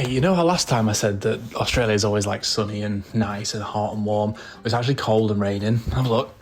Hey, you know how last time I said that Australia is always like sunny and nice and hot and warm? It's actually cold and raining. Have a look.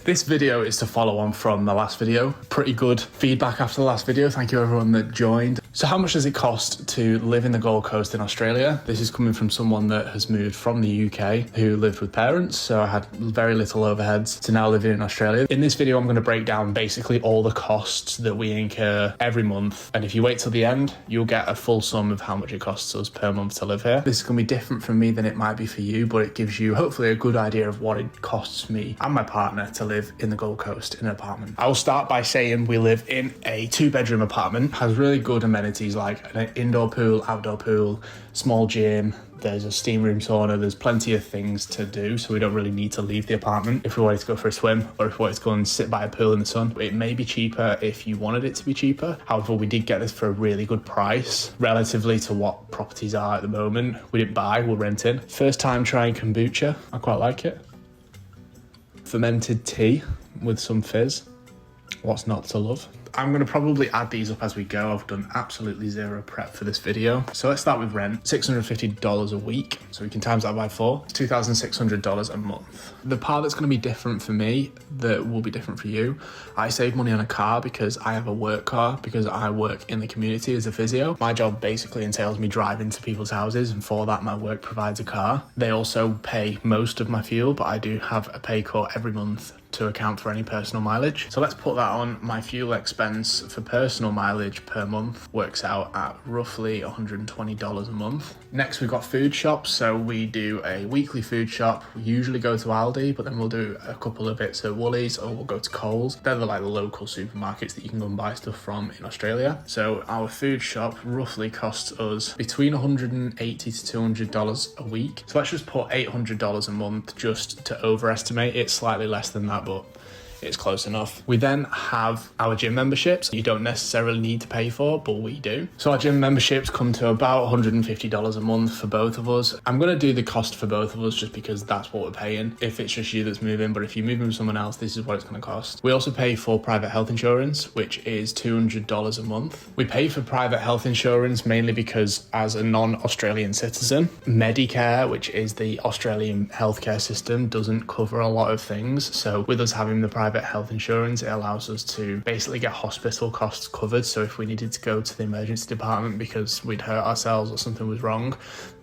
This video is to follow on from the last video. Pretty good feedback after the last video. Thank you everyone that joined. So how much does it cost to live in the Gold Coast in Australia? This is coming from someone that has moved from the UK who lived with parents. So I had very little overheads to now living in Australia. In this video, I'm going to break down basically all the costs that we incur every month. And if you wait till the end, you'll get a full sum of how much it costs us per month to live here. This is going to be different for me than it might be for you, but it gives you hopefully a good idea of what it costs me and my partner to live in the Gold Coast in an apartment. I will start by saying we live in a 2-bedroom apartment, has really good amenities like an indoor pool, outdoor pool, small gym, there's a steam room sauna, there's plenty of things to do, so we don't really need to leave the apartment if we wanted to go for a swim or if we wanted to go and sit by a pool in the sun. It may be cheaper if you wanted it to be cheaper. However, we did get this for a really good price relatively to what properties are at the moment. We didn't buy, we're renting. First time trying kombucha, I quite like it. Fermented tea with some fizz. What's not to love? I'm going to probably add these up as we go. I've done absolutely zero prep for this video. So let's start with rent. $650 a week. So we can times that by 4. It's $2,600 a month. The part that's going to be different for me, that will be different for you, I save money on a car because I have a work car, because I work in the community as a physio. My job basically entails me driving to people's houses, and for that my work provides a car. They also pay most of my fuel, but I do have a pay cut every month to account for any personal mileage. So let's put that on. My fuel expense for personal mileage per month works out at roughly $120 a month. Next, we've got food shops. So we do a weekly food shop. We usually go to Aldi, but then we'll do a couple of bits at Woolies, or we'll go to Coles. They're like the local supermarkets that you can go and buy stuff from in Australia. So our food shop roughly costs us between $180 to $200 a week. So let's just put $800 a month just to overestimate it. Slightly less than that, but it's close enough. We then have our gym memberships. You don't necessarily need to pay for, but we do. So our gym memberships come to about $150 a month for both of us. I'm going to do the cost for both of us just because that's what we're paying if it's just you that's moving, but if you move with someone else, this is what it's going to cost. We also pay for private health insurance, which is $200 a month. We pay for private health insurance mainly because as a non-Australian citizen, Medicare, which is the Australian healthcare system, doesn't cover a lot of things. So with us having the private health insurance, it allows us to basically get hospital costs covered. So if we needed to go to the emergency department because we'd hurt ourselves or something was wrong,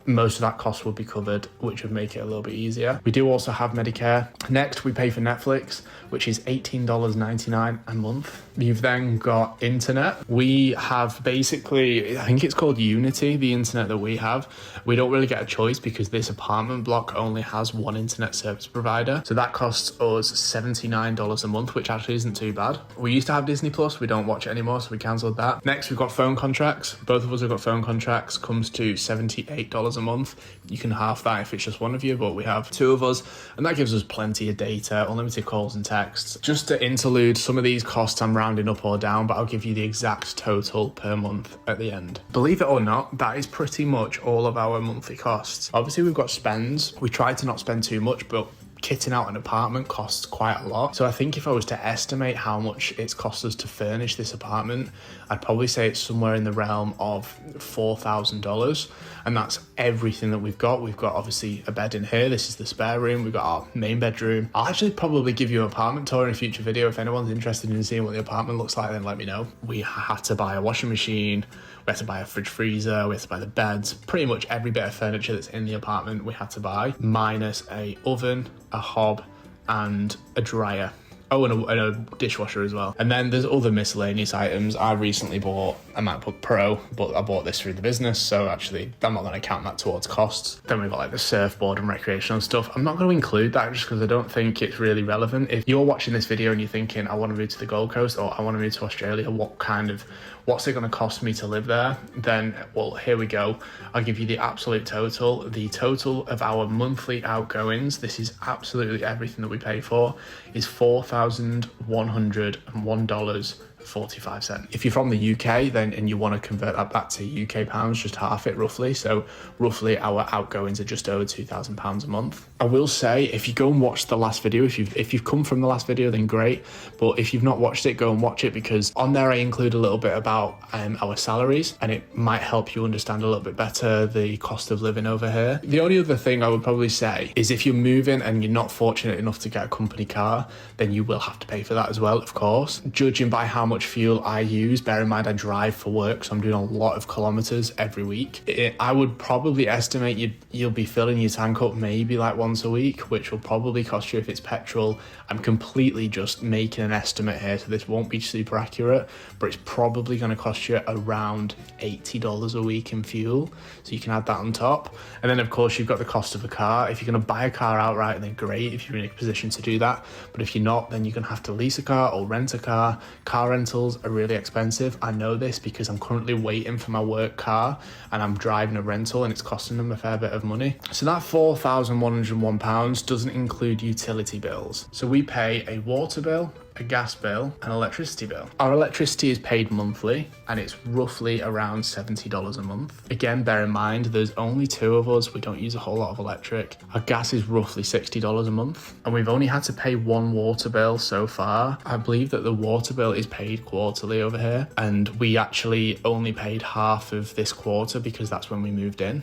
most of that cost would be covered, which would make it a little bit easier. We do also have Medicare. Next, we pay for Netflix, which is $18.99 a month. You've then got internet. We have basically, I think it's called Unity, the internet that we have. We don't really get a choice because this apartment block only has one internet service provider. So that costs us $79 a month, which actually isn't too bad. We used to have Disney Plus. We don't watch it anymore, so we cancelled that. Next, we've got phone contracts. Both of us have got phone contracts. Comes to $78 a month. You can half that if it's just one of you, but we have two of us, and that gives us plenty of data, unlimited calls and texts. Just to interlude, some of these costs I'm rounding up or down, but I'll give you the exact total per month at the end. Believe it or not, that is pretty much all of our monthly costs. Obviously, we've got spends. We try to not spend too much, but kitting out an apartment costs quite a lot. So I think if I was to estimate how much it's cost us to furnish this apartment, I'd probably say it's somewhere in the realm of $4,000. And that's everything that we've got. We've got obviously a bed in here. This is the spare room. We've got our main bedroom. I'll actually probably give you an apartment tour in a future video. If anyone's interested in seeing what the apartment looks like, then let me know. We had to buy a washing machine. We had to buy a fridge freezer. We had to buy the beds. Pretty much every bit of furniture that's in the apartment we had to buy, minus a oven, a hob, and a dryer. Oh, and a dishwasher as well. And then there's other miscellaneous items. I recently bought a MacBook Pro, but I bought this through the business, so actually I'm not going to count that towards costs. Then we've got like the surfboard and recreational stuff. I'm not going to include that just because I don't think it's really relevant. If you're watching this video and you're thinking, I want to move to the Gold Coast or I want to move to Australia, what's it going to cost me to live there? Then, well, here we go. I'll give you the absolute total. The total of our monthly outgoings, this is absolutely everything that we pay for, is $4,101 45 cents. If you're from the UK then and you want to convert that back to UK pounds, just half it roughly. So roughly our outgoings are just over £2,000 a month. I will say, if you go and watch the last video, if you've come from the last video, then great. But if you've not watched it, go and watch it, because on there I include a little bit about our salaries, and it might help you understand a little bit better the cost of living over here. The only other thing I would probably say is if you're moving and you're not fortunate enough to get a company car, then you will have to pay for that as well, of course. Judging by how much fuel I use, bear in mind I drive for work, so I'm doing a lot of kilometers every week. I would probably estimate you'll be filling your tank up maybe like once a week, which will probably cost you, if it's petrol. I'm completely just making an estimate here, so this won't be super accurate, but it's probably going to cost you around $80 a week in fuel, so you can add that on top. And then of course you've got the cost of a car. If you're going to buy a car outright, then great, if you're in a position to do that. But if you're not, then you're going to have to lease a car or rent a car. Car rentals are really expensive. I know this because I'm currently waiting for my work car and I'm driving a rental, and it's costing them a fair bit of money. So that £4,101 doesn't include utility bills. So we pay a water bill, a gas bill, and electricity bill. Our electricity is paid monthly, and it's roughly around $70 a month. Again, bear in mind, there's only 2 of us. We don't use a whole lot of electric. Our gas is roughly $60 a month, and we've only had to pay 1 water bill so far. I believe that the water bill is paid quarterly over here, and we actually only paid half of this quarter because that's when we moved in,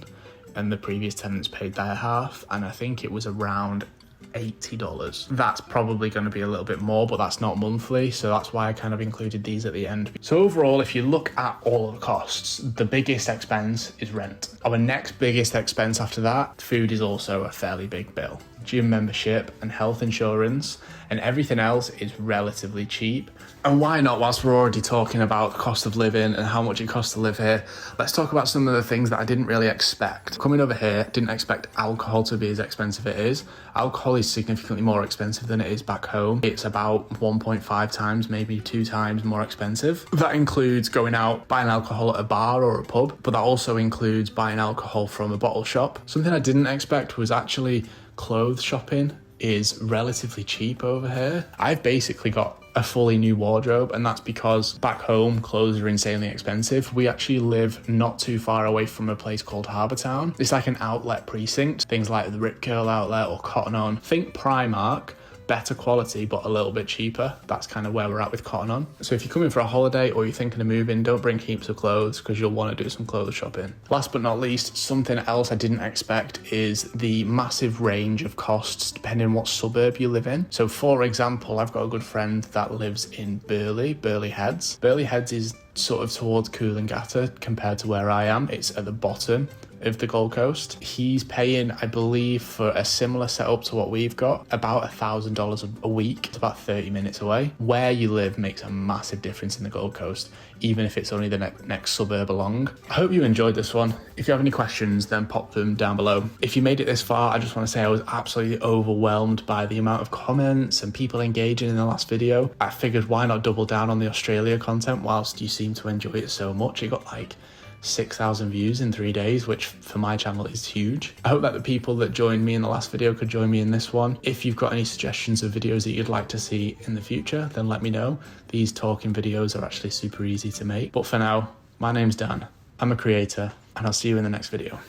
and the previous tenants paid their half, and I think it was around $80. That's probably going to be a little bit more, but that's not monthly, so that's why I kind of included these at the end. So overall, if you look at all of the costs, the biggest expense is rent. Our next biggest expense after that, food, is also a fairly big bill. Gym membership and health insurance, and everything else is relatively cheap. And why not, whilst we're already talking about the cost of living and how much it costs to live here, let's talk about some of the things that I didn't really expect. Coming over here, didn't expect alcohol to be as expensive as it is. Alcohol is significantly more expensive than it is back home. It's about 1.5 times, maybe 2 times more expensive. That includes going out, buying alcohol at a bar or a pub, but that also includes buying alcohol from a bottle shop. Something I didn't expect was actually clothes shopping is relatively cheap over here. I've basically got a fully new wardrobe, and that's because back home clothes are insanely expensive. We actually live not too far away from a place called Harbour Town. It's like an outlet precinct, things like the Rip Curl outlet or Cotton On. Think Primark, better quality but a little bit cheaper. That's kind of where we're at with Cotton On. So if you're coming for a holiday or you're thinking of moving, don't bring heaps of clothes because you'll want to do some clothes shopping. Last but not least, something else I didn't expect is the massive range of costs depending on what suburb you live in. So for example, I've got a good friend that lives in Burleigh Heads. Burleigh Heads is sort of towards Coolangatta compared to where I am. It's at the bottom of the Gold Coast. He's paying, I believe, for a similar setup to what we've got, about $1,000 a week. It's about 30 minutes away. Where you live makes a massive difference in the Gold Coast, even if it's only the next suburb along. I hope you enjoyed this one. If you have any questions, then pop them down below. If you made it this far, I just want to say I was absolutely overwhelmed by the amount of comments and people engaging in the last video. I figured why not double down on the Australia content whilst you seem to enjoy it so much. It got like 6,000 views in 3 days, which for my channel is huge. I hope that the people that joined me in the last video could join me in this one. If you've got any suggestions of videos that you'd like to see in the future, then let me know. These talking videos are actually super easy to make. But for now, my name's Dan. I'm a creator, and I'll see you in the next video.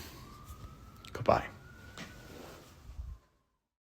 Goodbye.